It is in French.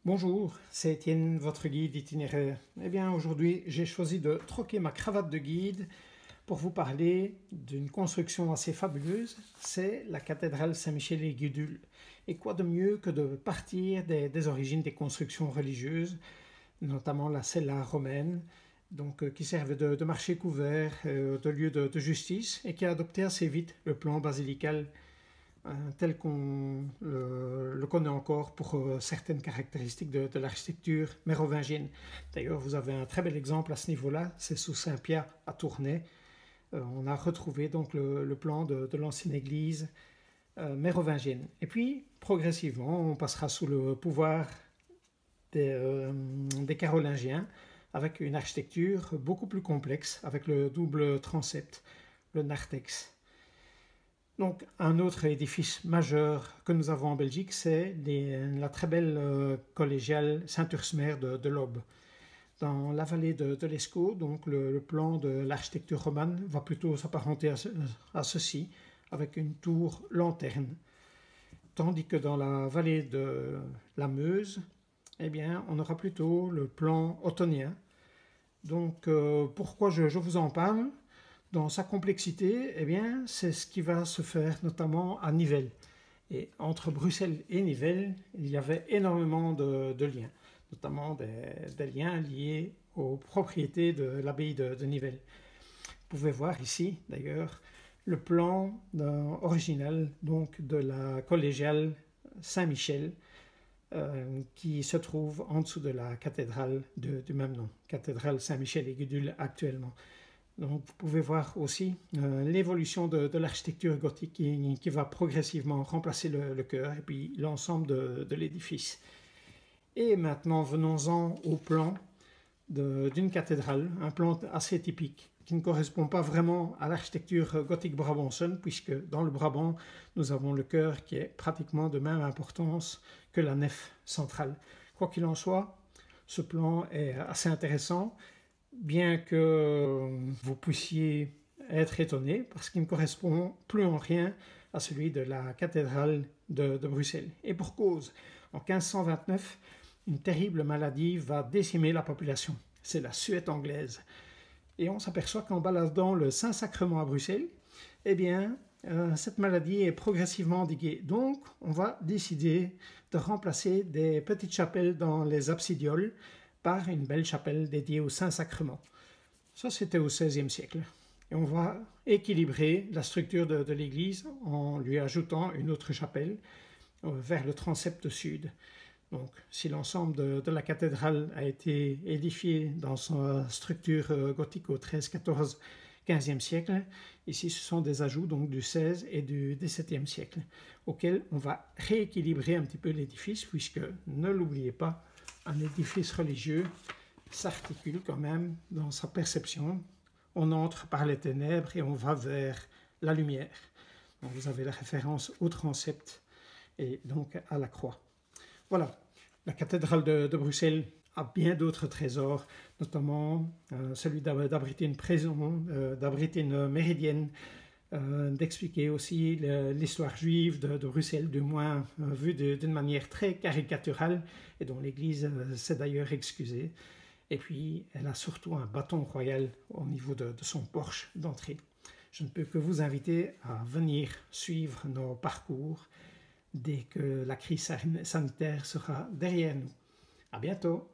Bonjour, c'est Étienne, votre guide itinéraire. Eh bien, aujourd'hui, j'ai choisi de troquer ma cravate de guide pour vous parler d'une construction assez fabuleuse. C'est la cathédrale Saint-Michel-et-Gudule. Et quoi de mieux que de partir des origines des constructions religieuses, notamment la cella romaine, qui servait de marché couvert, de lieu de justice, et qui a adopté assez vite le plan basilical tel qu'on le connaît encore pour certaines caractéristiques de l'architecture mérovingienne. D'ailleurs, vous avez un très bel exemple à ce niveau-là, c'est sous Saint-Pierre à Tournai. On a retrouvé donc le plan de l'ancienne église mérovingienne. Et puis, progressivement, on passera sous le pouvoir des Carolingiens, avec une architecture beaucoup plus complexe, avec le double transept, le narthex. Donc, un autre édifice majeur que nous avons en Belgique, c'est la très belle collégiale Saint-Ursmer de l'Aube. Dans la vallée de l'Escaut, donc le plan de l'architecture romane va plutôt s'apparenter à ceci, avec une tour lanterne. Tandis que dans la vallée de la Meuse, eh bien, on aura plutôt le plan ottonien. Donc, pourquoi je vous en parle? Dans sa complexité, eh bien, c'est ce qui va se faire notamment à Nivelles. Et entre Bruxelles et Nivelles, il y avait énormément de liens, notamment des liens liés aux propriétés de l'abbaye de Nivelles. Vous pouvez voir ici, d'ailleurs, le plan original donc, de la collégiale Saint-Michel, qui se trouve en dessous de la cathédrale du même nom, cathédrale Saint-Michel-et-Gudule actuellement. Donc vous pouvez voir aussi l'évolution de l'architecture gothique qui va progressivement remplacer le chœur et puis l'ensemble de l'édifice. Et maintenant venons-en au plan d'une cathédrale, un plan assez typique qui ne correspond pas vraiment à l'architecture gothique brabançonne, puisque dans le Brabant, nous avons le chœur qui est pratiquement de même importance que la nef centrale. Quoi qu'il en soit, ce plan est assez intéressant, bien que vous puissiez être étonné, parce qu'il ne correspond plus en rien à celui de la cathédrale de Bruxelles. Et pour cause, en 1529, une terrible maladie va décimer la population. C'est la suette anglaise. Et on s'aperçoit qu'en baladant le Saint-Sacrement à Bruxelles, eh bien, cette maladie est progressivement endiguée. Donc, on va décider de remplacer des petites chapelles dans les absidioles par une belle chapelle dédiée au Saint-Sacrement. Ça, c'était au XVIe siècle. Et on va équilibrer la structure de l'église en lui ajoutant une autre chapelle vers le transept sud. Donc, si l'ensemble de la cathédrale a été édifié dans sa structure gothique au XIIIe, XIVe, XVe siècle, ici ce sont des ajouts donc, du XVIe et du XVIIe siècle, auxquels on va rééquilibrer un petit peu l'édifice, puisque, ne l'oubliez pas, un édifice religieux s'articule quand même dans sa perception. On entre par les ténèbres et on va vers la lumière. Donc vous avez la référence au transept et donc à la croix. Voilà, la cathédrale de Bruxelles a bien d'autres trésors, notamment celui d'abriter une prison, d'abriter une méridienne, d'expliquer aussi l'histoire juive de Bruxelles, du moins vue d'une manière très caricaturale, et dont l'Église s'est d'ailleurs excusée. Et puis, elle a surtout un bâton royal au niveau de son porche d'entrée. Je ne peux que vous inviter à venir suivre nos parcours dès que la crise sanitaire sera derrière nous. À bientôt!